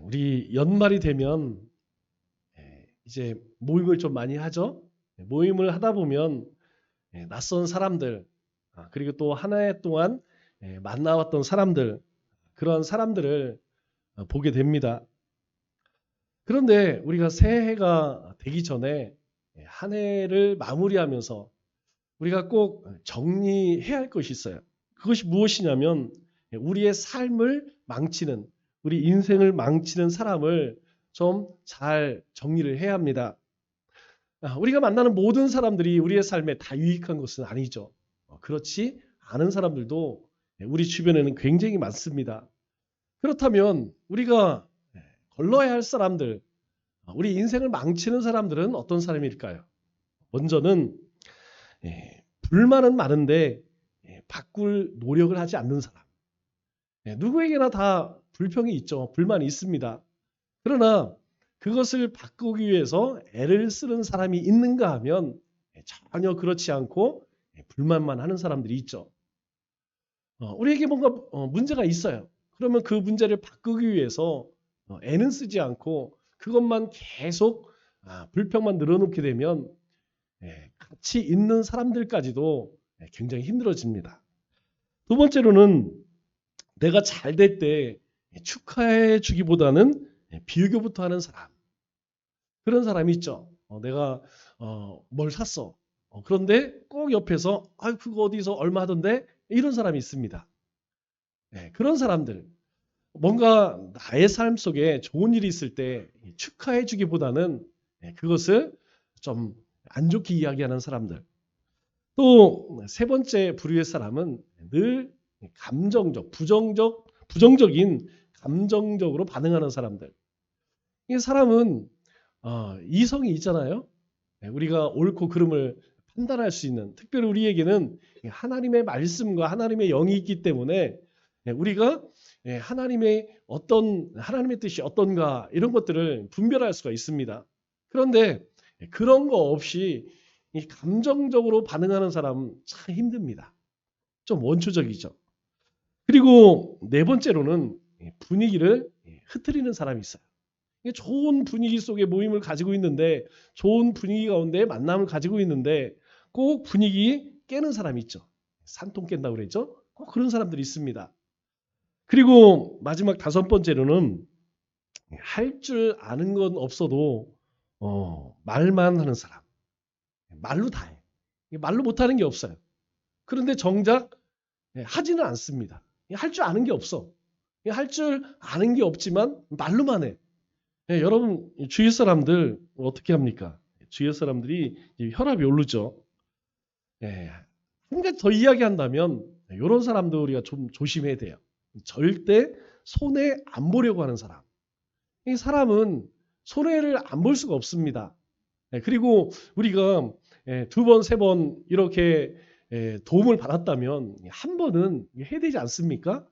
우리 연말이 되면 이제 모임을 좀 많이 하죠. 모임을 하다 보면 낯선 사람들, 그리고 또 한 해 동안 만나왔던 사람들, 그런 사람들을 보게 됩니다. 그런데 우리가 새해가 되기 전에 한 해를 마무리하면서 우리가 꼭 정리해야 할 것이 있어요. 그것이 무엇이냐면 우리의 삶을 망치는, 우리 인생을 망치는 사람을 좀 잘 정리를 해야 합니다. 우리가 만나는 모든 사람들이 우리의 삶에 다 유익한 것은 아니죠. 그렇지 않은 사람들도 우리 주변에는 굉장히 많습니다. 그렇다면 우리가 걸러야 할 사람들, 우리 인생을 망치는 사람들은 어떤 사람일까요? 먼저는 불만은 많은데 바꿀 노력을 하지 않는 사람. 누구에게나 다 불평이 있죠. 불만이 있습니다. 그러나 그것을 바꾸기 위해서 애를 쓰는 사람이 있는가 하면 전혀 그렇지 않고 불만만 하는 사람들이 있죠. 우리에게 뭔가 문제가 있어요. 그러면 그 문제를 바꾸기 위해서 애는 쓰지 않고 그것만 계속 불평만 늘어놓게 되면 같이 있는 사람들까지도 굉장히 힘들어집니다. 두 번째로는 내가 잘 될 때 축하해 주기보다는 비교부터 하는 사람. 그런 사람이 있죠. 내가 뭘 샀어. 그런데 꼭 옆에서 그거 어디서 얼마 하던데 이런 사람이 있습니다. 그런 사람들. 뭔가 나의 삶 속에 좋은 일이 있을 때 축하해 주기보다는 그것을 좀 안 좋게 이야기하는 사람들. 또 세 번째 부류의 사람은 늘 감정적, 부정적인 감정적으로 반응하는 사람들. 이 사람은 이성이 있잖아요. 우리가 옳고 그름을 판단할 수 있는, 특별히 우리에게는 하나님의 말씀과 하나님의 영이 있기 때문에 우리가 하나님의 뜻이 어떤가 이런 것들을 분별할 수가 있습니다. 그런데 그런 거 없이 이 감정적으로 반응하는 사람은 참 힘듭니다. 좀 원초적이죠. 그리고 네 번째로는 분위기를 흐트리는 사람이 있어요. 좋은 분위기 속에 모임을 가지고 있는데, 좋은 분위기 가운데 만남을 가지고 있는데 꼭 분위기 깨는 사람이 있죠. 산통 깬다고 그랬죠. 꼭 그런 사람들이 있습니다. 그리고 마지막 다섯 번째로는 할 줄 아는 건 없어도 말만 하는 사람. 말로 다 해. 말로 못하는 게 없어요. 그런데 정작 하지는 않습니다. 할 줄 아는 게 없어. 할 줄 아는 게 없지만 말로만 해. 여러분 주위 사람들 어떻게 합니까? 주위 사람들이 혈압이 오르죠. 한 가지 더 이야기한다면 이런 사람도 우리가 좀 조심해야 돼요. 절대 손해 안 보려고 하는 사람. 이 사람은 손해를 안 볼 수가 없습니다. 그리고 우리가 두 번, 세 번 이렇게 도움을 받았다면 한 번은 해야 되지 않습니까?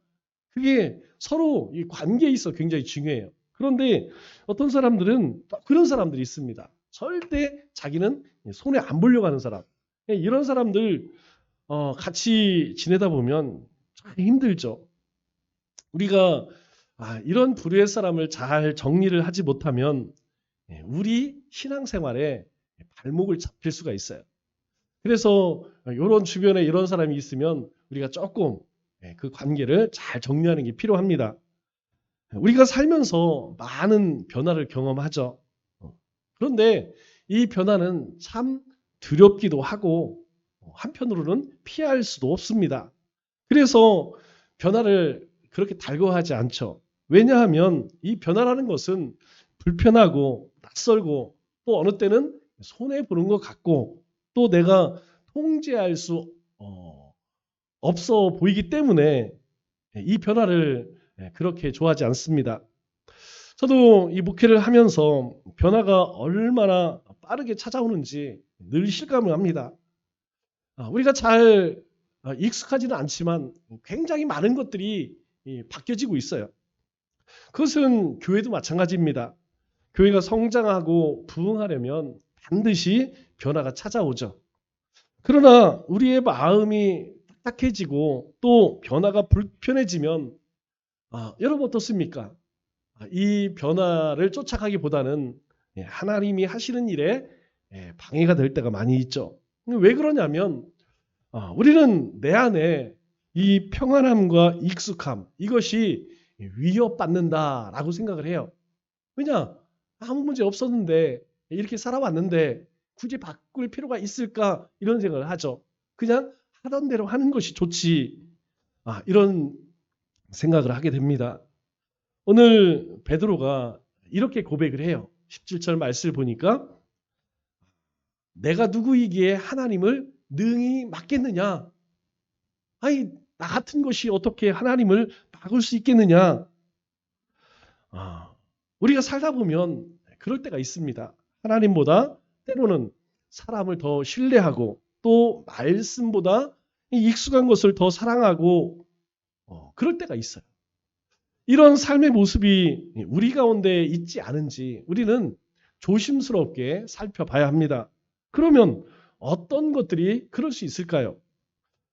그게 서로 이 관계에 있어 굉장히 중요해요. 그런데 어떤 사람들은 또 그런 사람들이 있습니다. 절대 자기는 손해 안 보려고 하는 사람. 이런 사람들 같이 지내다 보면 참 힘들죠. 우리가 이런 부류의 사람을 잘 정리를 하지 못하면 우리 신앙생활에 발목을 잡힐 수가 있어요. 그래서 이런 주변에 이런 사람이 있으면 우리가 조금 그 관계를 잘 정리하는 게 필요합니다. 우리가 살면서 많은 변화를 경험하죠. 그런데 이 변화는 참 두렵기도 하고 한편으로는 피할 수도 없습니다. 그래서 변화를 그렇게 달궈하지 않죠. 왜냐하면 이 변화라는 것은 불편하고 낯설고 또 어느 때는 손해보는 것 같고 또 내가 통제할 수 없어 보이기 때문에 이 변화를 그렇게 좋아하지 않습니다. 저도 이 목회를 하면서 변화가 얼마나 빠르게 찾아오는지 늘 실감을 합니다. 우리가 잘 익숙하지는 않지만 굉장히 많은 것들이 바뀌어지고 있어요. 그것은 교회도 마찬가지입니다. 교회가 성장하고 부흥하려면 반드시 변화가 찾아오죠. 그러나 우리의 마음이 딱딱해지고 또 변화가 불편해지면 여러분 어떻습니까? 이 변화를 쫓아가기보다는 하나님이 하시는 일에 방해가 될 때가 많이 있죠. 왜 그러냐면 우리는 내 안에 이 평안함과 익숙함 이것이 위협받는다라고 생각을 해요. 왜냐? 아무 문제 없었는데 이렇게 살아왔는데 굳이 바꿀 필요가 있을까 이런 생각을 하죠. 그냥 하던 대로 하는 것이 좋지. 이런 생각을 하게 됩니다. 오늘 베드로가 이렇게 고백을 해요. 17절 말씀을 보니까 내가 누구이기에 하나님을 능히 막겠느냐? 아니 나 같은 것이 어떻게 하나님을 막을 수 있겠느냐? 우리가 살다 보면 그럴 때가 있습니다. 하나님보다 때로는 사람을 더 신뢰하고 또 말씀보다 익숙한 것을 더 사랑하고 그럴 때가 있어요. 이런 삶의 모습이 우리 가운데 있지 않은지 우리는 조심스럽게 살펴봐야 합니다. 그러면 어떤 것들이 그럴 수 있을까요?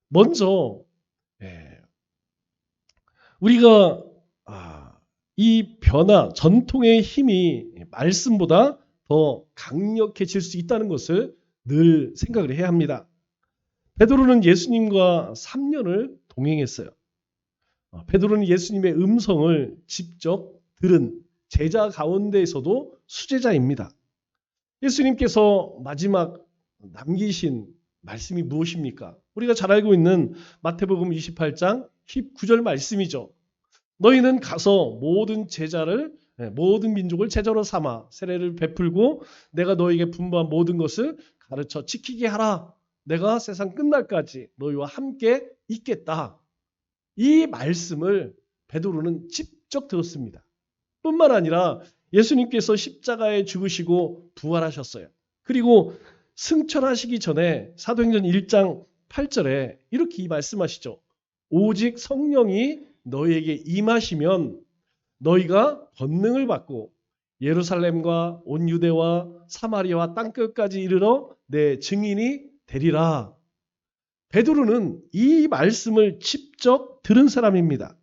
먼저 우리가 이 변화, 전통의 힘이 말씀보다 더 강력해질 수 있다는 것을 늘 생각을 해야 합니다. 베드로는 예수님과 3년을 동행했어요. 베드로는 예수님의 음성을 직접 들은 제자 가운데에서도 수제자입니다. 예수님께서 마지막 남기신 말씀이 무엇입니까? 우리가 잘 알고 있는 마태복음 28장 19절 말씀이죠. 너희는 가서 모든 민족을 제자로 삼아 세례를 베풀고 내가 너희에게 분부한 모든 것을 가르쳐 지키게 하라. 내가 세상 끝날까지 너희와 함께 있겠다. 이 말씀을 베드로는 직접 들었습니다. 뿐만 아니라 예수님께서 십자가에 죽으시고 부활하셨어요. 그리고 승천하시기 전에 사도행전 1장 8절에 이렇게 말씀하시죠. 오직 성령이 너희에게 임하시면 너희가 권능을 받고 예루살렘과 온 유대와 사마리아와 땅끝까지 이르러 내 증인이 되리라. 베드로는 이 말씀을 직접 들은 사람입니다.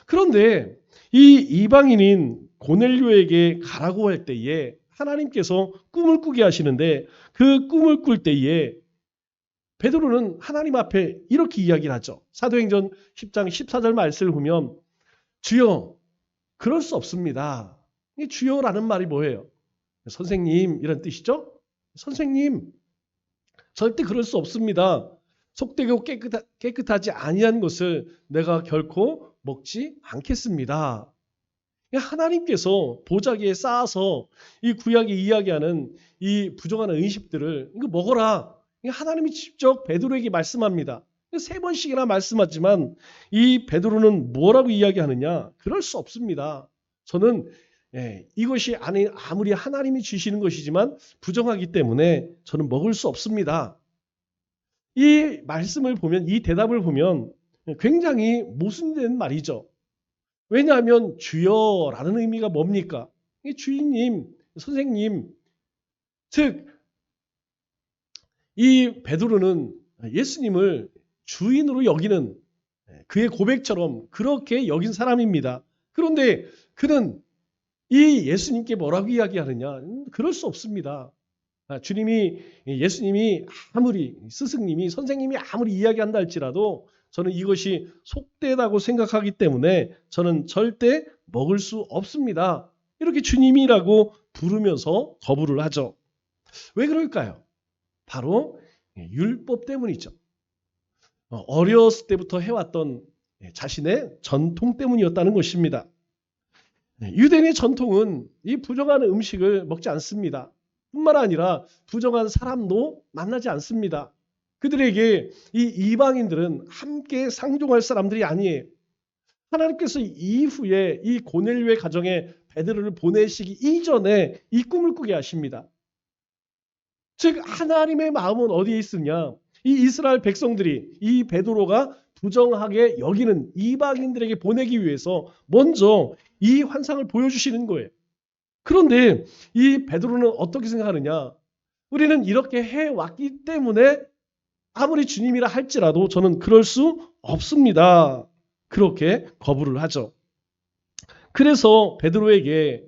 그런데 이 이방인인 고넬료에게 가라고 할 때에 하나님께서 꿈을 꾸게 하시는데 그 꿈을 꿀 때에 베드로는 하나님 앞에 이렇게 이야기를 하죠. 사도행전 10장 14절 말씀을 보면 주여 그럴 수 없습니다. 이 주여라는 말이 뭐예요? 선생님 이런 뜻이죠? 선생님 절대 그럴 수 없습니다. 속되고 깨끗하지 아니한 것을 내가 결코 먹지 않겠습니다. 하나님께서 보자기에 쌓아서 이 구약이 이야기하는 이 부정한 음식들을 이거 먹어라. 하나님이 직접 베드로에게 말씀합니다. 3번씩이나 말씀하지만 이 베드로는 뭐라고 이야기하느냐? 그럴 수 없습니다. 저는 이것이 아무리 하나님이 주시는 것이지만 부정하기 때문에 저는 먹을 수 없습니다. 이 말씀을 보면 이 대답을 보면 굉장히 모순된 말이죠. 왜냐하면 주여라는 의미가 뭡니까? 주인님, 선생님. 즉 이 베드로는 예수님을 주인으로 여기는 그의 고백처럼 그렇게 여긴 사람입니다. 그런데 그는 이 예수님께 뭐라고 이야기하느냐? 그럴 수 없습니다. 예수님이 아무리 스승님이 선생님이 아무리 이야기한다 할지라도 저는 이것이 속되다고 생각하기 때문에 저는 절대 먹을 수 없습니다. 이렇게 주님이라고 부르면서 거부를 하죠. 왜 그럴까요? 바로 율법 때문이죠. 어렸을 때부터 해왔던 자신의 전통 때문이었다는 것입니다. 유대인의 전통은 이 부정한 음식을 먹지 않습니다. 뿐만 아니라 부정한 사람도 만나지 않습니다. 그들에게 이 이방인들은 함께 상종할 사람들이 아니에요. 하나님께서 이후에 이 고넬료의 가정에 베드로를 보내시기 이전에 이 꿈을 꾸게 하십니다. 즉 하나님의 마음은 어디에 있으냐? 이 이스라엘 백성들이 이 베드로가 부정하게 여기는 이방인들에게 보내기 위해서 먼저 이 환상을 보여주시는 거예요. 그런데 이 베드로는 어떻게 생각하느냐? 우리는 이렇게 해왔기 때문에 아무리 주님이라 할지라도 저는 그럴 수 없습니다. 그렇게 거부를 하죠. 그래서 베드로에게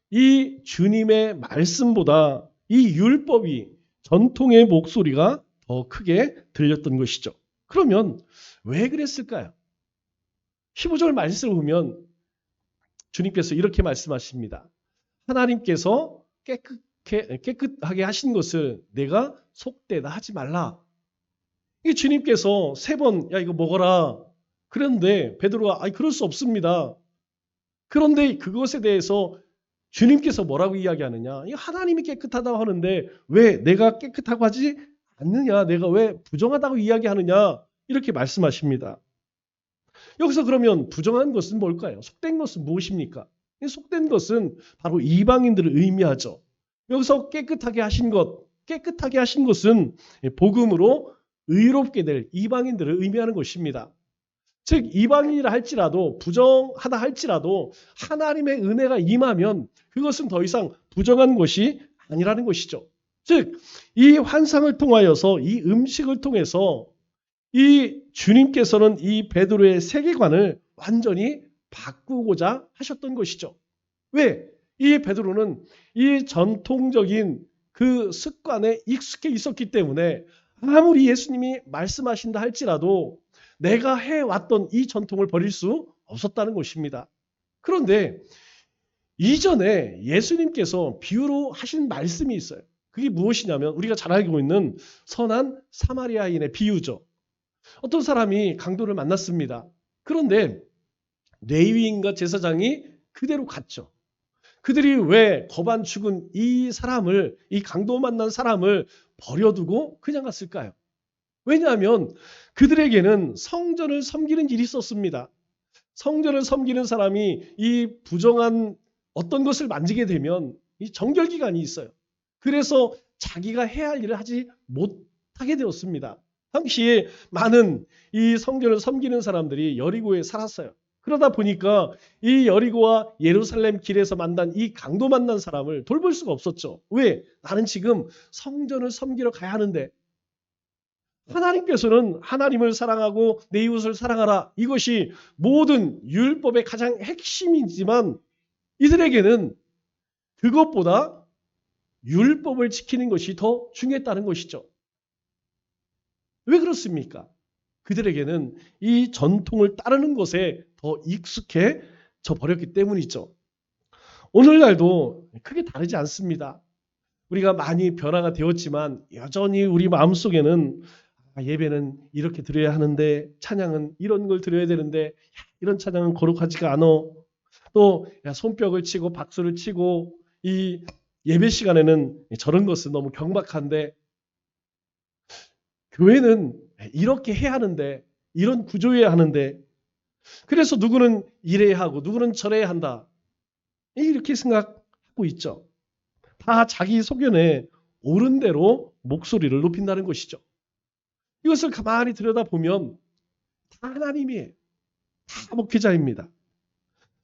이 주님의 말씀보다 이 율법이 전통의 목소리가 더 크게 들렸던 것이죠. 그러면 왜 그랬을까요? 15절 말씀을 보면 주님께서 이렇게 말씀하십니다. 하나님께서 깨끗하게 하신 것을 내가 속되다 하지 말라. 이 주님께서 3번 야 이거 먹어라. 그런데 베드로가 그럴 수 없습니다. 그런데 그것에 대해서 주님께서 뭐라고 이야기하느냐. 하나님이 깨끗하다고 하는데 왜 내가 깨끗하고 하지 않느냐. 내가 왜 부정하다고 이야기하느냐. 이렇게 말씀하십니다. 여기서 그러면 부정한 것은 뭘까요? 속된 것은 무엇입니까? 속된 것은 바로 이방인들을 의미하죠. 여기서 깨끗하게 하신 것은 복음으로 의롭게 될 이방인들을 의미하는 것입니다. 즉 이방인이라 할지라도 부정하다 할지라도 하나님의 은혜가 임하면 그것은 더 이상 부정한 것이 아니라는 것이죠. 즉 이 환상을 통하여서 이 음식을 통해서 이 주님께서는 이 베드로의 세계관을 완전히 바꾸고자 하셨던 것이죠. 왜? 이 베드로는 이 전통적인 그 습관에 익숙해 있었기 때문에 아무리 예수님이 말씀하신다 할지라도 내가 해왔던 이 전통을 버릴 수 없었다는 것입니다. 그런데 이전에 예수님께서 비유로 하신 말씀이 있어요. 그게 무엇이냐면 우리가 잘 알고 있는 선한 사마리아인의 비유죠. 어떤 사람이 강도를 만났습니다. 그런데 레위인과 제사장이 그대로 갔죠. 그들이 왜 거반 죽은 이 강도 만난 사람을 버려두고 그냥 갔을까요? 왜냐하면 그들에게는 성전을 섬기는 일이 있었습니다. 성전을 섬기는 사람이 이 부정한 어떤 것을 만지게 되면 이 정결기간이 있어요. 그래서 자기가 해야 할 일을 하지 못하게 되었습니다. 당시에 많은 이 성전을 섬기는 사람들이 여리고에 살았어요. 그러다 보니까 이 여리고와 예루살렘 길에서 만난 이 강도 만난 사람을 돌볼 수가 없었죠. 왜? 나는 지금 성전을 섬기러 가야 하는데 하나님께서는 하나님을 사랑하고 내 이웃을 사랑하라. 이것이 모든 율법의 가장 핵심이지만 이들에게는 그것보다 율법을 지키는 것이 더 중요했다는 것이죠. 왜 그렇습니까? 그들에게는 이 전통을 따르는 것에 더 익숙해져 버렸기 때문이죠. 오늘날도 크게 다르지 않습니다. 우리가 많이 변화가 되었지만 여전히 우리 마음속에는 예배는 이렇게 드려야 하는데 찬양은 이런 걸 드려야 되는데 이런 찬양은 거룩하지가 않아. 또 손뼉을 치고 박수를 치고 이 예배 시간에는 저런 것은 너무 경박한데 교회는 이렇게 해야 하는데 이런 구조여야 하는데 그래서 누구는 이래야 하고 누구는 저래야 한다. 이렇게 생각하고 있죠. 다 자기 소견에 옳은 대로 목소리를 높인다는 것이죠. 이것을 가만히 들여다보면 다 하나님이에요. 다 목회자입니다.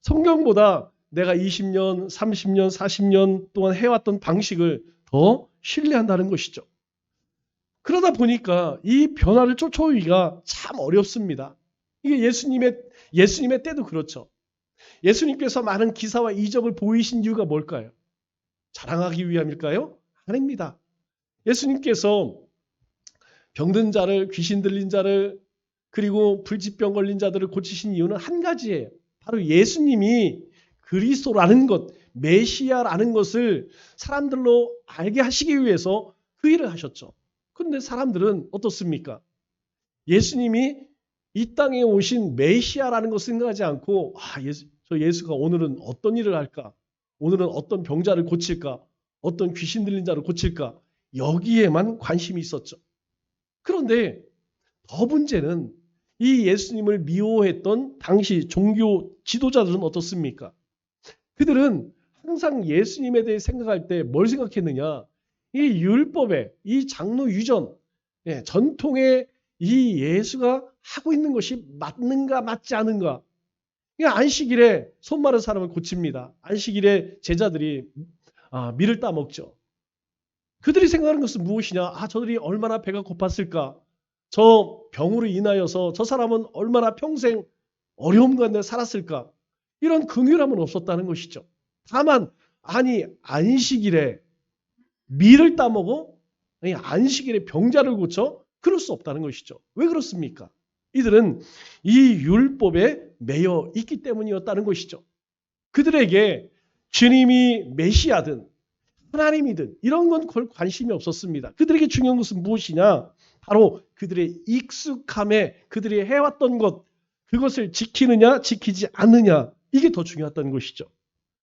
성경보다 내가 20년, 30년, 40년 동안 해왔던 방식을 더 신뢰한다는 것이죠. 그러다 보니까 이 변화를 쫓아오기가 참 어렵습니다. 이게 예수님의 때도 그렇죠. 예수님께서 많은 기사와 이적을 보이신 이유가 뭘까요? 자랑하기 위함일까요? 아닙니다. 예수님께서 병든 자를, 귀신 들린 자를, 그리고 불치병 걸린 자들을 고치신 이유는 한 가지예요. 바로 예수님이 그리스도라는 것, 메시아라는 것을 사람들로 알게 하시기 위해서 그 일을 하셨죠. 그런데 사람들은 어떻습니까? 예수님이 이 땅에 오신 메시아라는 것을 생각하지 않고 저 예수가 오늘은 어떤 일을 할까? 오늘은 어떤 병자를 고칠까? 어떤 귀신 들린 자를 고칠까? 여기에만 관심이 있었죠. 그런데 더 문제는 이 예수님을 미워했던 당시 종교 지도자들은 어떻습니까? 그들은 항상 예수님에 대해 생각할 때 뭘 생각했느냐? 이 율법에, 이 장로 유전, 전통에 이 예수가 하고 있는 것이 맞는가 맞지 않은가? 안식일에 손 마른 사람을 고칩니다. 안식일에 제자들이 밀을 따먹죠. 그들이 생각하는 것은 무엇이냐? 저들이 얼마나 배가 고팠을까? 저 병으로 인하여서 저 사람은 얼마나 평생 어려움 가운데 살았을까? 이런 긍휼함은 없었다는 것이죠. 다만 아니 안식일에 밀을 따먹어? 아니 안식일에 병자를 고쳐? 그럴 수 없다는 것이죠. 왜 그렇습니까? 이들은 이 율법에 매여 있기 때문이었다는 것이죠. 그들에게 주님이 메시아든 하나님이든 이런 건 관심이 없었습니다. 그들에게 중요한 것은 무엇이냐? 바로 그들의 익숙함에 그들이 해왔던 것, 그것을 지키느냐 지키지 않느냐, 이게 더 중요했던 것이죠.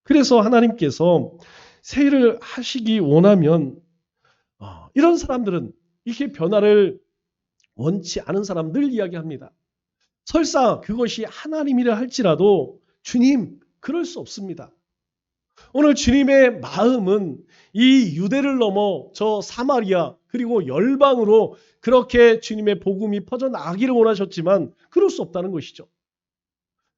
그래서 하나님께서 세일을 하시기 원하면 이런 사람들은 이렇게 변화를 원치 않은 사람들 이야기합니다. 설사 그것이 하나님이라 할지라도 주님 그럴 수 없습니다. 오늘 주님의 마음은 이 유대를 넘어 저 사마리아 그리고 열방으로 그렇게 주님의 복음이 퍼져나가기를 원하셨지만 그럴 수 없다는 것이죠.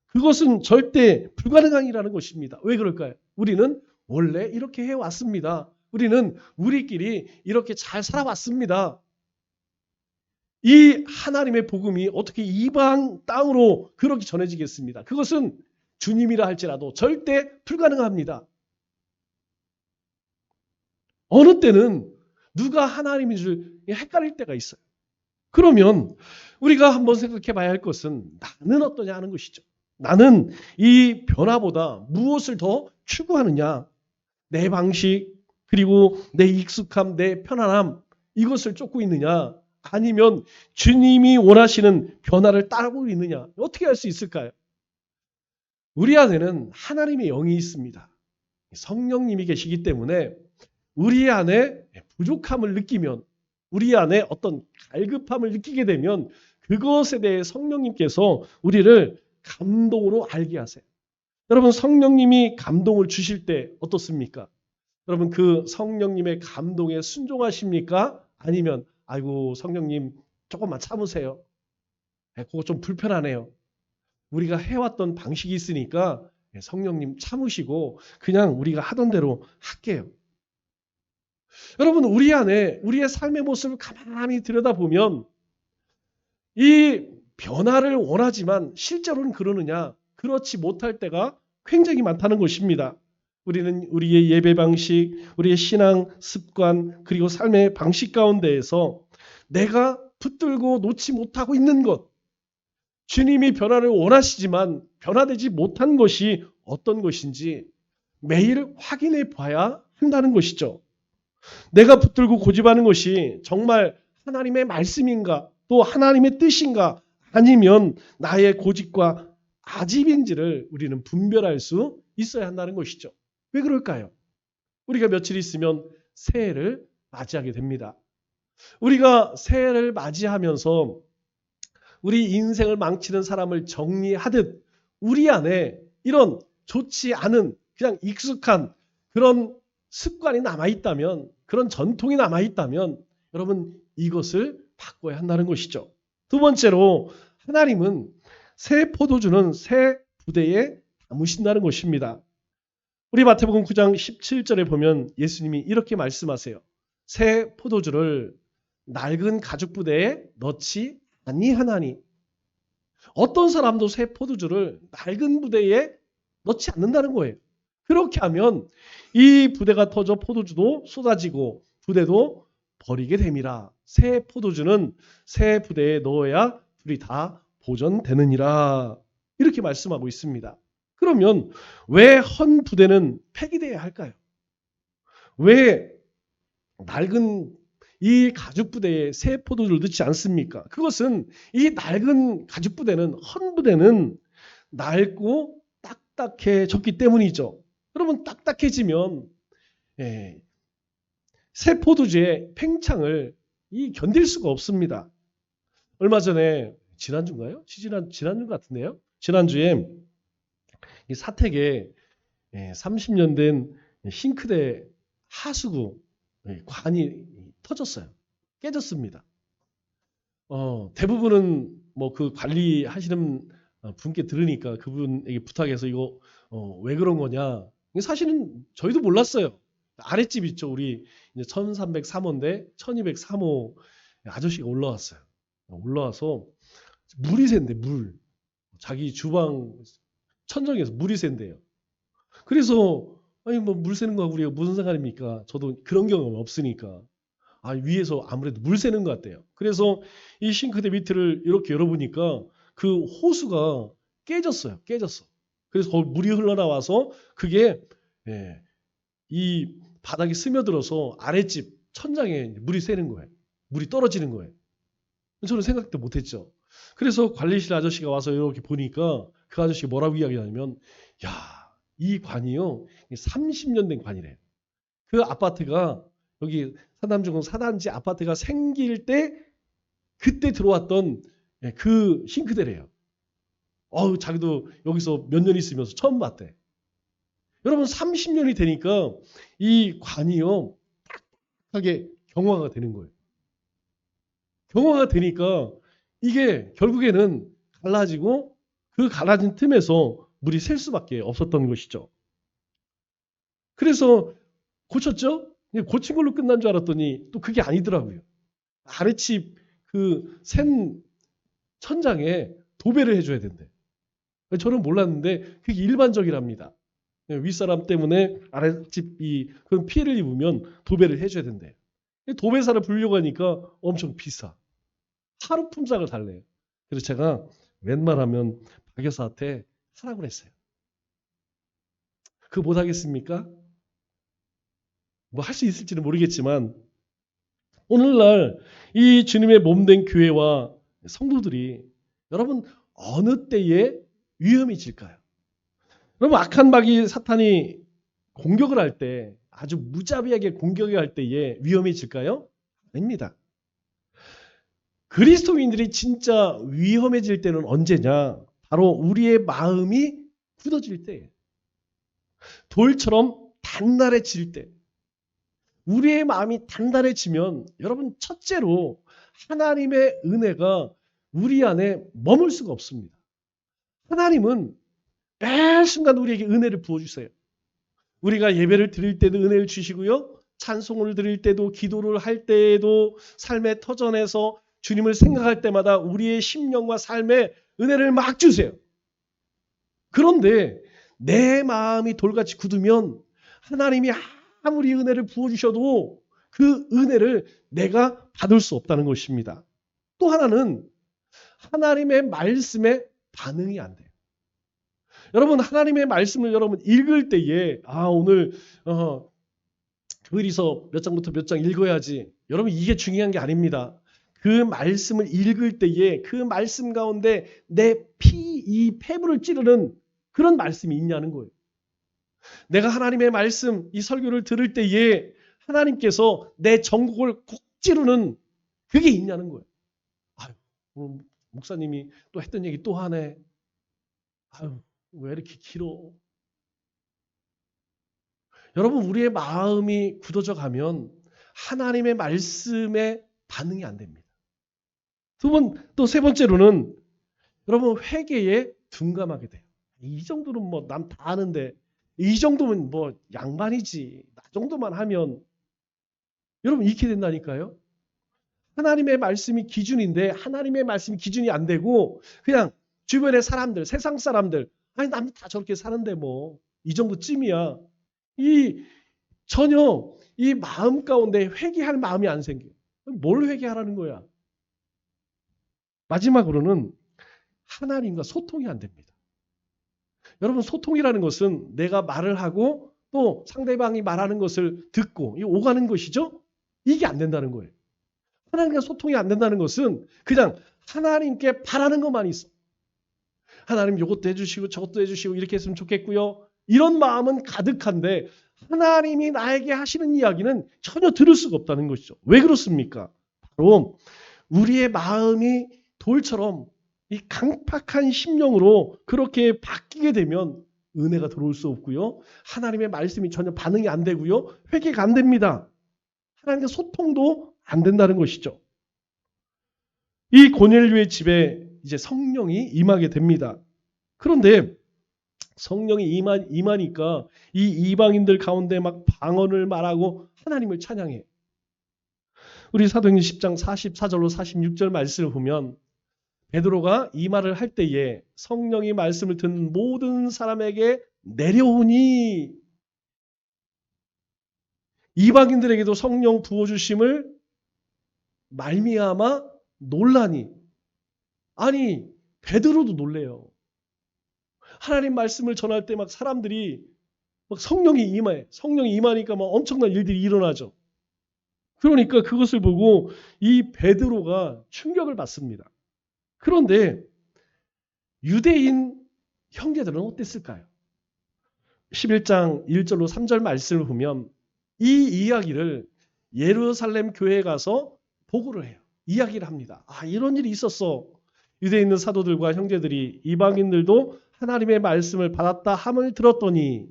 그것은 절대 불가능한이라는 것입니다. 왜 그럴까요? 우리는 원래 이렇게 해왔습니다. 우리는 우리끼리 이렇게 잘 살아왔습니다. 이 하나님의 복음이 어떻게 이방 땅으로 그렇게 전해지겠습니다. 그것은 주님이라 할지라도 절대 불가능합니다. 어느 때는 누가 하나님인 줄 헷갈릴 때가 있어요. 그러면 우리가 한번 생각해 봐야 할 것은 나는 어떠냐 하는 것이죠. 나는 이 변화보다 무엇을 더 추구하느냐. 내 방식, 그리고 내 익숙함, 내 편안함, 이것을 쫓고 있느냐. 아니면 주님이 원하시는 변화를 따르고 있느냐. 어떻게 할 수 있을까요? 우리 안에는 하나님의 영이 있습니다. 성령님이 계시기 때문에 우리 안에 부족함을 느끼면, 우리 안에 어떤 갈급함을 느끼게 되면 그것에 대해 성령님께서 우리를 감동으로 알게 하세요. 여러분, 성령님이 감동을 주실 때 어떻습니까? 여러분, 그 성령님의 감동에 순종하십니까? 아니면 아이고 성령님 조금만 참으세요. 그거 좀 불편하네요. 우리가 해왔던 방식이 있으니까 성령님 참으시고 그냥 우리가 하던 대로 할게요. 여러분, 우리 안에 우리의 삶의 모습을 가만히 들여다보면 이 변화를 원하지만 실제로는 그러느냐? 그렇지 못할 때가 굉장히 많다는 것입니다. 우리는 우리의 예배 방식, 우리의 신앙 습관, 그리고 삶의 방식 가운데에서 내가 붙들고 놓지 못하고 있는 것, 주님이 변화를 원하시지만 변화되지 못한 것이 어떤 것인지 매일 확인해 봐야 한다는 것이죠. 내가 붙들고 고집하는 것이 정말 하나님의 말씀인가, 또 하나님의 뜻인가, 아니면 나의 고집과 아집인지를 우리는 분별할 수 있어야 한다는 것이죠. 왜 그럴까요? 우리가 며칠 있으면 새해를 맞이하게 됩니다. 우리가 새해를 맞이하면서 우리 인생을 망치는 사람을 정리하듯 우리 안에 이런 좋지 않은 그냥 익숙한 그런 습관이 남아있다면, 그런 전통이 남아있다면 여러분 이것을 바꿔야 한다는 것이죠. 두 번째로 하나님은 새 포도주는 새 부대에 담으신다는 것입니다. 우리 마태복음 9장 17절에 보면 예수님이 이렇게 말씀하세요. 새 포도주를 낡은 가죽 부대에 넣지 아니하나니. 어떤 사람도 새 포도주를 낡은 부대에 넣지 않는다는 거예요. 그렇게 하면 이 부대가 터져 포도주도 쏟아지고 부대도 버리게 됨이라. 새 포도주는 새 부대에 넣어야 둘이 다 보존되느니라. 이렇게 말씀하고 있습니다. 그러면 왜 헌 부대는 폐기되어야 할까요? 왜 낡은 이 가죽 부대에 새 포도주를 넣지 않습니까? 그것은 이 낡은 가죽 부대는, 헌 부대는 낡고 딱딱해졌기 때문이죠. 여러분, 딱딱해지면 새 포도주의 팽창을 견딜 수가 없습니다. 얼마 전에 지난주인가요? 지난주 같은데요. 지난주에 이 사택에 30년 된 싱크대 하수구 관이 터졌어요. 깨졌습니다. 대부분은 뭐 그 관리하시는 분께 들으니까 그분에게 부탁해서 이거 왜 그런 거냐. 사실은 저희도 몰랐어요. 아랫집 있죠. 우리 이제 1303호인데 1203호 아저씨가 올라왔어요. 올라와서 물이 샌대, 물. 자기 주방 천정에서 물이 샌대요. 그래서 아니 뭐 물 새는 거하고 우리가 무슨 상관입니까? 저도 그런 경험은 없으니까. 아, 위에서 아무래도 물 새는 것 같대요. 그래서 이 싱크대 밑을 이렇게 열어보니까 그 호수가 깨졌어요. 깨졌어. 그래서 거기 물이 흘러나와서 그게 예, 이 바닥에 스며들어서 아랫집 천장에 물이 새는 거예요. 물이 떨어지는 거예요. 저는 생각도 못했죠. 그래서 관리실 아저씨가 와서 이렇게 보니까 그 아저씨가 뭐라고 이야기하냐면, 야, 이 관이요 30년 된 관이래요. 그 아파트가 여기 사남중공 사단지 아파트가 생길 때 그때 들어왔던 그 싱크대래요. 자기도 여기서 몇 년 있으면서 처음 봤대. 여러분 30년이 되니까 이 관이요 딱하게 경화가 되는 거예요. 경화가 되니까 이게 결국에는 갈라지고 그 갈라진 틈에서 물이 셀 수밖에 없었던 것이죠. 그래서 고쳤죠? 고친 걸로 끝난 줄 알았더니 또 그게 아니더라고요. 아래집 그 샌 천장에 도배를 해줘야 된대. 저는 몰랐는데 그게 일반적이랍니다. 윗사람 때문에 아랫집이 그런 피해를 입으면 도배를 해줘야 된대. 도배사를 부르려고 하니까 엄청 비싸. 하루 품삯을 달래요. 그래서 제가 웬만하면 박 여사한테 하라고 했어요. 그거 못하겠습니까? 뭐 할 수 있을지는 모르겠지만 오늘날 이 주님의 몸된 교회와 성도들이 여러분 어느 때에 위험해질까요? 여러분 악한 마귀 사탄이 공격을 할 때 아주 무자비하게 공격을 할 때에 위험해질까요? 아닙니다. 그리스도인들이 진짜 위험해질 때는 언제냐? 바로 우리의 마음이 굳어질 때, 돌처럼 단단해질 때. 우리의 마음이 단단해지면 여러분 첫째로 하나님의 은혜가 우리 안에 머물 수가 없습니다. 하나님은 매 순간 우리에게 은혜를 부어주세요. 우리가 예배를 드릴 때도 은혜를 주시고요. 찬송을 드릴 때도 기도를 할 때에도 삶의 터전에서 주님을 생각할 때마다 우리의 심령과 삶에 은혜를 막 주세요. 그런데 내 마음이 돌같이 굳으면 하나님이 아무리 은혜를 부어주셔도 그 은혜를 내가 받을 수 없다는 것입니다. 또 하나는 하나님의 말씀에 반응이 안 돼요. 여러분 하나님의 말씀을 여러분 읽을 때에 오늘 그리서 몇 장부터 몇 장 읽어야지. 여러분 이게 중요한 게 아닙니다. 그 말씀을 읽을 때에 그 말씀 가운데 내 이 폐부를 찌르는 그런 말씀이 있냐는 거예요. 내가 하나님의 말씀, 이 설교를 들을 때에 하나님께서 내 전곡을 콕 찌르는 그게 있냐는 거예요. 오늘 목사님이 또 했던 얘기 또 하네. 왜 이렇게 길어? 여러분 우리의 마음이 굳어져 가면 하나님의 말씀에 반응이 안 됩니다. 또 세 번째로는 여러분 회개에 둔감하게 돼요. 이 정도는 뭐 남 다 아는데 이 정도면 뭐 양반이지. 나 정도만 하면 여러분 이렇게 된다니까요. 하나님의 말씀이 기준인데 하나님의 말씀이 기준이 안 되고 그냥 주변의 사람들, 세상 사람들 아니 남 다 저렇게 사는데 뭐 이 정도쯤이야. 전혀 이 마음 가운데 회개할 마음이 안 생겨요. 뭘 회개하라는 거야? 마지막으로는 하나님과 소통이 안 됩니다. 여러분 소통이라는 것은 내가 말을 하고 또 상대방이 말하는 것을 듣고 오가는 것이죠. 이게 안 된다는 거예요. 하나님과 소통이 안 된다는 것은 그냥 하나님께 바라는 것만 있어. 하나님 이것도 해주시고 저것도 해주시고 이렇게 했으면 좋겠고요. 이런 마음은 가득한데 하나님이 나에게 하시는 이야기는 전혀 들을 수가 없다는 것이죠. 왜 그렇습니까? 바로 우리의 마음이 돌처럼 이 강팍한 심령으로 그렇게 바뀌게 되면 은혜가 들어올 수 없고요. 하나님의 말씀이 전혀 반응이 안 되고요. 회개가 안 됩니다. 하나님과 소통도 안 된다는 것이죠. 이 고넬료의 집에 이제 성령이 임하게 됩니다. 그런데 성령이 임하니까 이 이방인들 가운데 막 방언을 말하고 하나님을 찬양해. 우리 사도행전 10장 44절로 46절 말씀을 보면 베드로가 이 말을 할 때에 성령이 말씀을 듣는 모든 사람에게 내려오니 이방인들에게도 성령 부어주심을 말미암아 놀라니. 아니 베드로도 놀래요. 하나님 말씀을 전할 때 막 사람들이 막 성령이 임하니까 막 엄청난 일들이 일어나죠. 그러니까 그것을 보고 이 베드로가 충격을 받습니다. 그런데 유대인 형제들은 어땠을까요? 11장 1절로 3절 말씀을 보면 이 이야기를 예루살렘 교회에 가서 보고를 해요. 이야기를 합니다. 아, 이런 일이 있었어. 유대에 있는 사도들과 형제들이 이방인들도 하나님의 말씀을 받았다 함을 들었더니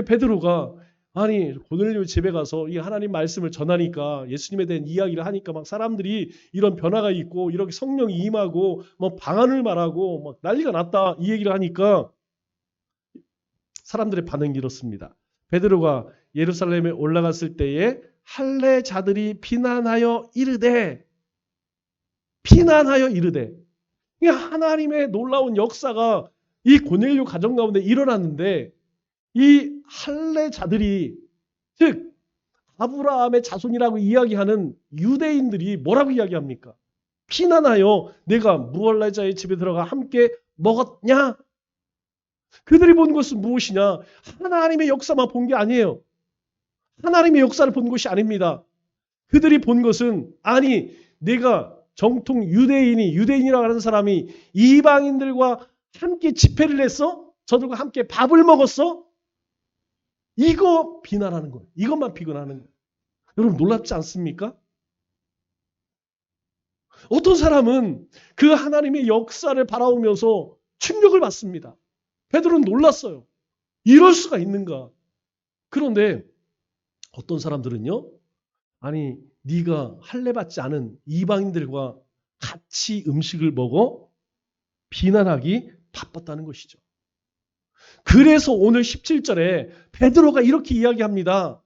베드로가 아니 고넬료 집에 가서 이 하나님 말씀을 전하니까 예수님에 대한 이야기를 하니까 막 사람들이 이런 변화가 있고 이렇게 성령이 임하고 뭐 방언을 말하고 막 난리가 났다 이 얘기를 하니까 사람들의 반응이 이렇습니다. 베드로가 예루살렘에 올라갔을 때에 할례자들이 비난하여 이르되 하나님의 놀라운 역사가 이 고넬료 가정 가운데 일어났는데 이 할례자들이 즉 아브라함의 자손이라고 이야기하는 유대인들이 뭐라고 이야기합니까? 비난하여 내가 무할례자의 집에 들어가 함께 먹었냐? 그들이 본 것은 무엇이냐? 하나님의 역사만 본 게 아니에요. 하나님의 역사를 본 것이 아닙니다. 그들이 본 것은 아니 내가 정통 유대인이라고 하는 사람이 이방인들과 함께 집회를 했어? 저들과 함께 밥을 먹었어? 이거 비난하는 거예요. 이것만 비난하는 거예요. 여러분 놀랍지 않습니까? 어떤 사람은 그 하나님의 역사를 바라보면서 충격을 받습니다. 베드로는 놀랐어요. 이럴 수가 있는가? 그런데 어떤 사람들은요. 아니 네가 할례 받지 않은 이방인들과 같이 음식을 먹어 비난하기 바빴다는 것이죠. 그래서 오늘 17절에 베드로가 이렇게 이야기합니다.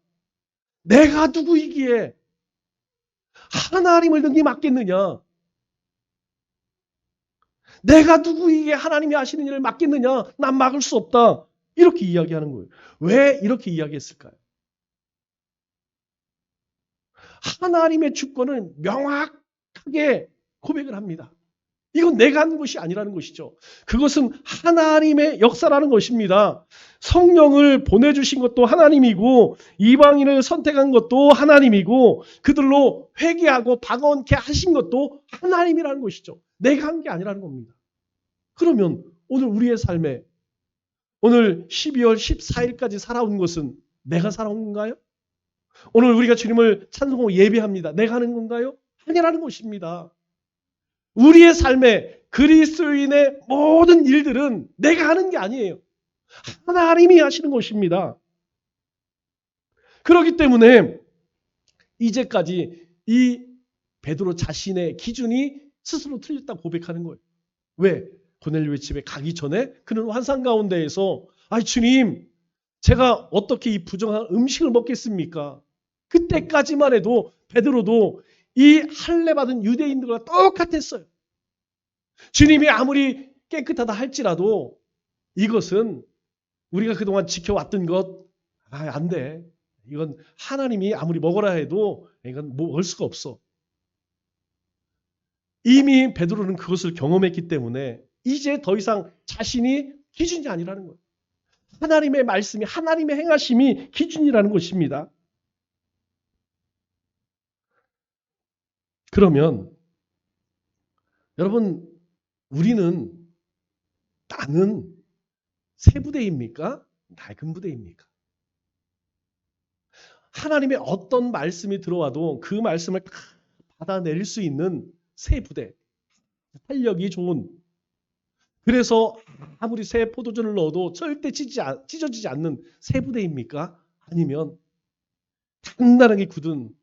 내가 누구이기에 하나님을 능히 맡겠느냐? 내가 누구이기에 하나님이 하시는 일을 맡겠느냐? 난 막을 수 없다. 이렇게 이야기하는 거예요. 왜 이렇게 이야기했을까요? 하나님의 주권을 명확하게 고백을 합니다. 이건 내가 하는 것이 아니라는 것이죠. 그것은 하나님의 역사라는 것입니다. 성령을 보내주신 것도 하나님이고 이방인을 선택한 것도 하나님이고 그들로 회개하고 방언케 하신 것도 하나님이라는 것이죠. 내가 한 게 아니라는 겁니다. 그러면 오늘 우리의 삶에 오늘 12월 14일까지 살아온 것은 내가 살아온 건가요? 오늘 우리가 주님을 찬송하고 예배합니다. 내가 하는 건가요? 아니라는 것입니다. 우리의 삶에 그리스도인의 모든 일들은 내가 하는 게 아니에요. 하나님이 하시는 것입니다. 그렇기 때문에 이제까지 이 베드로 자신의 기준이 스스로 틀렸다고 고백하는 거예요. 왜? 고넬료의 집에 가기 전에 그는 환상 가운데에서 아이 주님 제가 어떻게 이 부정한 음식을 먹겠습니까? 그때까지만 해도 베드로도 이 할례 받은 유대인들과 똑같았어요. 주님이 아무리 깨끗하다 할지라도 이것은 우리가 그동안 지켜왔던 것 안 돼. 이건 하나님이 아무리 먹으라 해도 이건 먹을 수가 없어. 이미 베드로는 그것을 경험했기 때문에 이제 더 이상 자신이 기준이 아니라는 거예요. 하나님의 말씀이 하나님의 행하심이 기준이라는 것입니다. 그러면 여러분 나는 새 부대입니까? 낡은 부대입니까? 하나님의 어떤 말씀이 들어와도 그 말씀을 다 받아내릴 수 있는 새 부대. 활력이 좋은. 그래서 아무리 새 포도주를 넣어도 절대 찢어지지 않는 새 부대입니까? 아니면 단단하게 굳은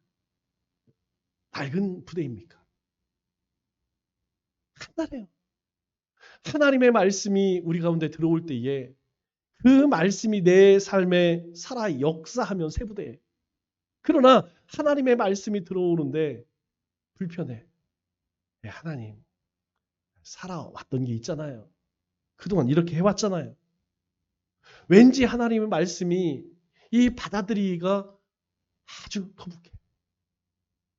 낡은 부대입니까? 단단해요. 하나님의 말씀이 우리 가운데 들어올 때에 그 말씀이 내 삶에 살아 역사하면 새 부대예요. 그러나 하나님의 말씀이 들어오는데 불편해. 네, 하나님 살아왔던 게 있잖아요. 그동안 이렇게 해왔잖아요. 왠지 하나님의 말씀이 이 받아들이기가 아주 거북해.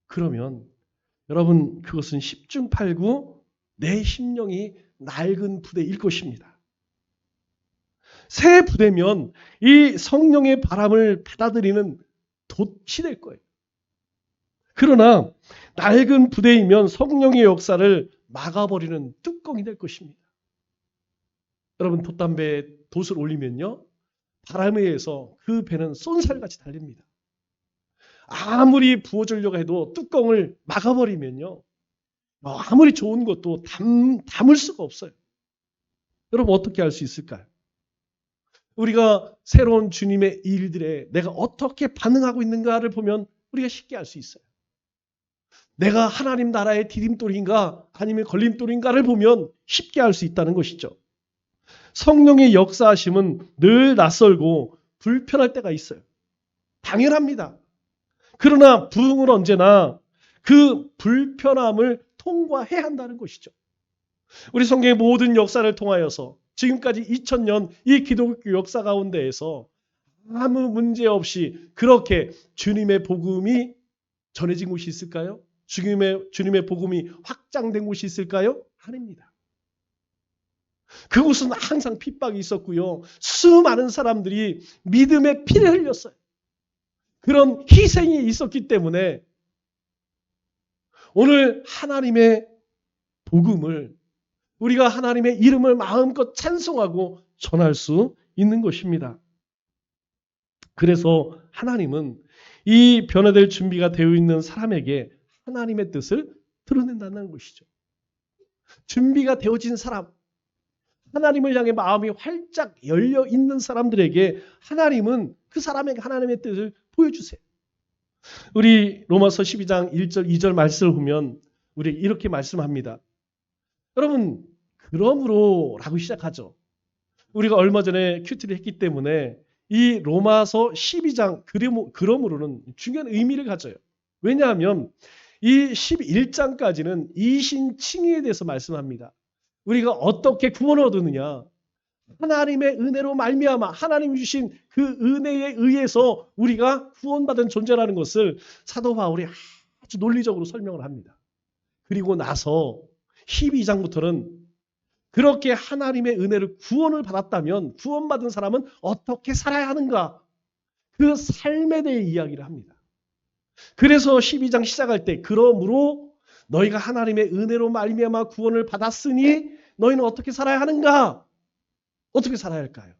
그러면 여러분 그것은 10중 8구 내 심령이 낡은 부대일 것입니다. 새 부대면 이 성령의 바람을 받아들이는 돛이 될 거예요. 그러나 낡은 부대이면 성령의 역사를 막아버리는 뚜껑이 될 것입니다. 여러분 돛담배에 돛을 올리면요. 바람에 의해서 그 배는 쏜살같이 달립니다. 아무리 부어주려고 해도 뚜껑을 막아버리면요. 아무리 좋은 것도 담을 수가 없어요. 여러분 어떻게 할 수 있을까요? 우리가 새로운 주님의 일들에 내가 어떻게 반응하고 있는가를 보면 우리가 쉽게 알 수 있어요. 내가 하나님 나라의 디딤돌인가 아니면 걸림돌인가를 보면 쉽게 알 수 있다는 것이죠. 성령의 역사하심은 늘 낯설고 불편할 때가 있어요. 당연합니다. 그러나 부흥은 언제나 그 불편함을 통과해야 한다는 것이죠. 우리 성경의 모든 역사를 통하여서 지금까지 2000년 이 기독교 역사 가운데에서 아무 문제 없이 그렇게 주님의 복음이 전해진 곳이 있을까요? 주님의 복음이 확장된 곳이 있을까요? 아닙니다. 그곳은 항상 핍박이 있었고요. 수많은 사람들이 믿음의 피를 흘렸어요. 그런 희생이 있었기 때문에 오늘 하나님의 복음을 우리가 하나님의 이름을 마음껏 찬송하고 전할 수 있는 것입니다. 그래서 하나님은 이 변화될 준비가 되어 있는 사람에게 하나님의 뜻을 드러낸다는 것이죠. 준비가 되어진 사람, 하나님을 향해 마음이 활짝 열려 있는 사람들에게 하나님은 그 사람에게 하나님의 뜻을 보여주세요. 우리 로마서 12장 1절 2절 말씀을 보면 우리 이렇게 말씀합니다. 여러분 그러므로 라고 시작하죠. 우리가 얼마 전에 큐티를 했기 때문에 이 로마서 12장 그러므로는 중요한 의미를 가져요. 왜냐하면 이 11장까지는 이신칭의에 대해서 말씀합니다. 우리가 어떻게 구원을 얻느냐. 하나님의 은혜로 말미암아 하나님 주신 그 은혜에 의해서 우리가 구원받은 존재라는 것을 사도 바울이 아주 논리적으로 설명을 합니다. 그리고 나서 12장부터는 그렇게 하나님의 은혜를 구원을 받았다면 구원받은 사람은 어떻게 살아야 하는가? 그 삶에 대해 이야기를 합니다. 그래서 12장 시작할 때 그러므로 너희가 하나님의 은혜로 말미암아 구원을 받았으니 너희는 어떻게 살아야 하는가? 어떻게 살아야 할까요?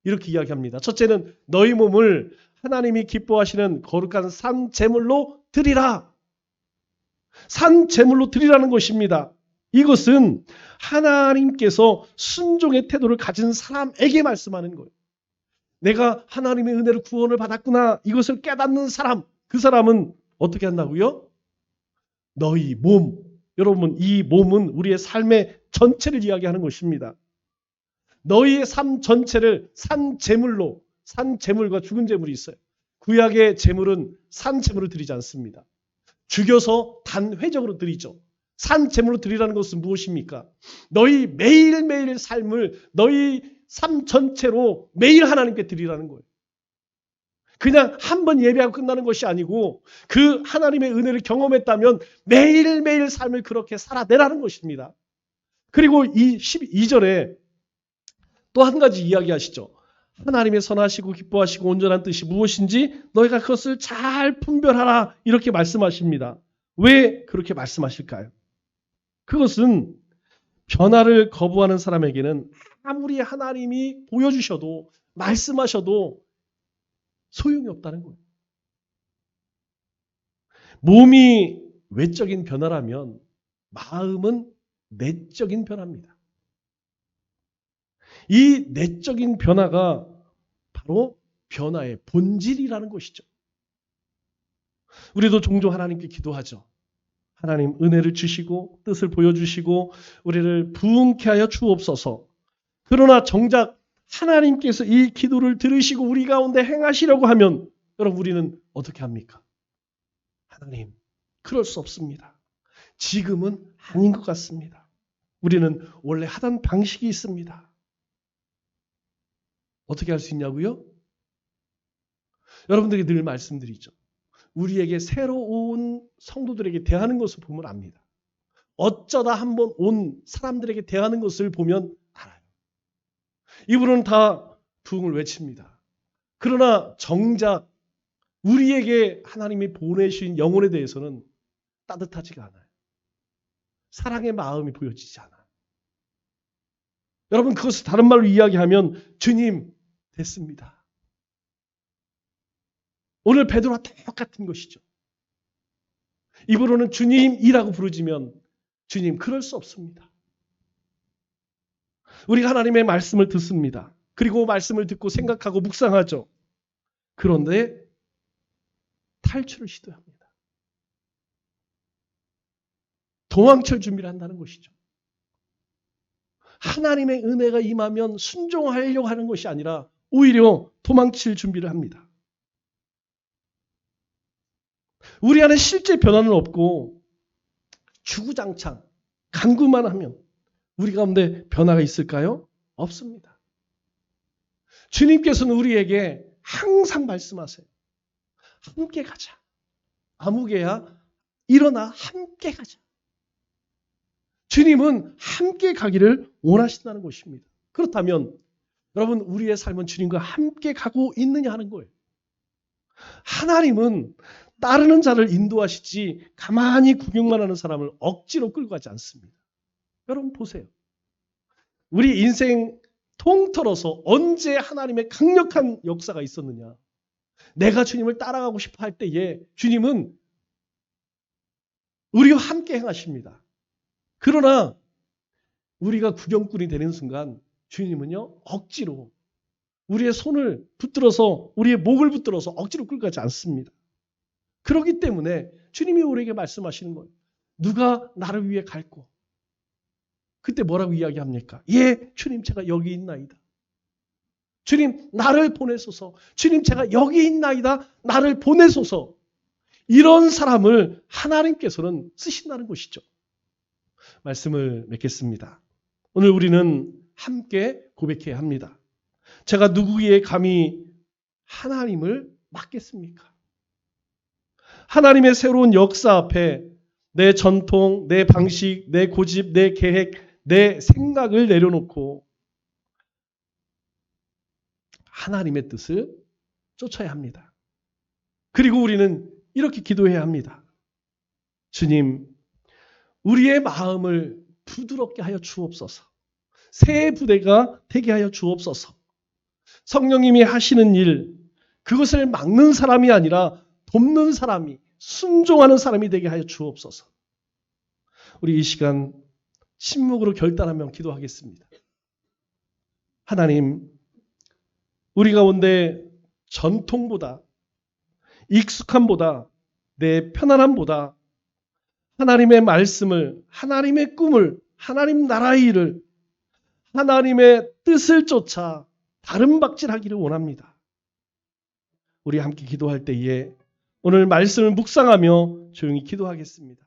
이렇게 이야기합니다. 첫째는 너희 몸을 하나님이 기뻐하시는 거룩한 산 제물로 드리라. 산 제물로 드리라는 것입니다. 이것은 하나님께서 순종의 태도를 가진 사람에게 말씀하는 거예요. 내가 하나님의 은혜로 구원을 받았구나. 이것을 깨닫는 사람, 그 사람은 어떻게 한다고요? 너희 몸, 여러분 이 몸은 우리의 삶의 전체를 이야기하는 것입니다. 너희의 삶 전체를 산 제물로, 산 제물과 죽은 제물이 있어요. 구약의 제물은 산 제물을 드리지 않습니다. 죽여서 단회적으로 드리죠. 산 제물로 드리라는 것은 무엇입니까? 너희 매일매일 삶을 너희 삶 전체로 매일 하나님께 드리라는 거예요. 그냥 한 번 예배하고 끝나는 것이 아니고 그 하나님의 은혜를 경험했다면 매일매일 삶을 그렇게 살아내라는 것입니다. 그리고 이 12절에 또 한 가지 이야기하시죠. 하나님의 선하시고 기뻐하시고 온전한 뜻이 무엇인지 너희가 그것을 잘 분별하라 이렇게 말씀하십니다. 왜 그렇게 말씀하실까요? 그것은 변화를 거부하는 사람에게는 아무리 하나님이 보여주셔도 말씀하셔도 소용이 없다는 거예요. 몸이 외적인 변화라면 마음은 내적인 변화입니다. 이 내적인 변화가 바로 변화의 본질이라는 것이죠. 우리도 종종 하나님께 기도하죠. 하나님 은혜를 주시고 뜻을 보여주시고 우리를 부흥케 하여 주옵소서. 그러나 정작 하나님께서 이 기도를 들으시고 우리 가운데 행하시려고 하면 여러분 우리는 어떻게 합니까? 하나님 그럴 수 없습니다. 지금은 아닌 것 같습니다. 우리는 원래 하던 방식이 있습니다. 어떻게 할 수 있냐고요? 여러분들에게 늘 말씀드리죠. 우리에게 새로운 성도들에게 대하는 것을 보면 압니다. 어쩌다 한번 온 사람들에게 대하는 것을 보면 알아요. 이분은 다 부흥을 외칩니다. 그러나 정작 우리에게 하나님이 보내신 영혼에 대해서는 따뜻하지가 않아요. 사랑의 마음이 보여지지 않아요. 여러분, 그것을 다른 말로 이야기하면 주님 됐습니다. 오늘 베드로와 똑같은 것이죠. 입으로는 주님이라고 부르지면 주님 그럴 수 없습니다. 우리가 하나님의 말씀을 듣습니다. 그리고 말씀을 듣고 생각하고 묵상하죠. 그런데 탈출을 시도합니다. 도망칠 준비를 한다는 것이죠. 하나님의 은혜가 임하면 순종하려고 하는 것이 아니라 오히려 도망칠 준비를 합니다. 우리 안에 실제 변화는 없고 주구장창 간구만 하면 우리 가운데 변화가 있을까요? 없습니다. 주님께서는 우리에게 항상 말씀하세요. 함께 가자. 아무개야 일어나 함께 가자. 주님은 함께 가기를 원하신다는 것입니다. 그렇다면 여러분 우리의 삶은 주님과 함께 가고 있느냐 하는 거예요. 하나님은 따르는 자를 인도하시지 가만히 구경만 하는 사람을 억지로 끌고 가지 않습니다. 여러분 보세요. 우리 인생 통틀어서 언제 하나님의 강력한 역사가 있었느냐. 내가 주님을 따라가고 싶어 할 때에 주님은 우리와 함께 행하십니다. 그러나 우리가 구경꾼이 되는 순간 주님은요 억지로 우리의 손을 붙들어서 우리의 목을 붙들어서 억지로 끌고 가지 않습니다. 그렇기 때문에 주님이 우리에게 말씀하시는 거예요. 누가 나를 위해 갈고 그때 뭐라고 이야기합니까? 예, 주님 제가 여기 있나이다. 주님 나를 보내소서. 주님 제가 여기 있나이다. 나를 보내소서. 이런 사람을 하나님께서는 쓰신다는 것이죠. 말씀을 맺겠습니다. 오늘 우리는 함께 고백해야 합니다. 제가 누구에게 감히 하나님을 맡겠습니까? 하나님의 새로운 역사 앞에 내 전통, 내 방식, 내 고집, 내 계획, 내 생각을 내려놓고 하나님의 뜻을 쫓아야 합니다. 그리고 우리는 이렇게 기도해야 합니다. 주님, 우리의 마음을 부드럽게 하여 주옵소서. 새 부대가 되게 하여 주옵소서. 성령님이 하시는 일, 그것을 막는 사람이 아니라 돕는 사람이, 순종하는 사람이 되게 하여 주옵소서. 우리 이 시간 침묵으로 결단하며 기도하겠습니다. 하나님, 우리 가운데 전통보다, 익숙함보다, 내 편안함보다 하나님의 말씀을, 하나님의 꿈을, 하나님 나라의 일을, 하나님의 뜻을 쫓아 다른 박질하기를 원합니다. 우리 함께 기도할 때에 오늘 말씀을 묵상하며 조용히 기도하겠습니다.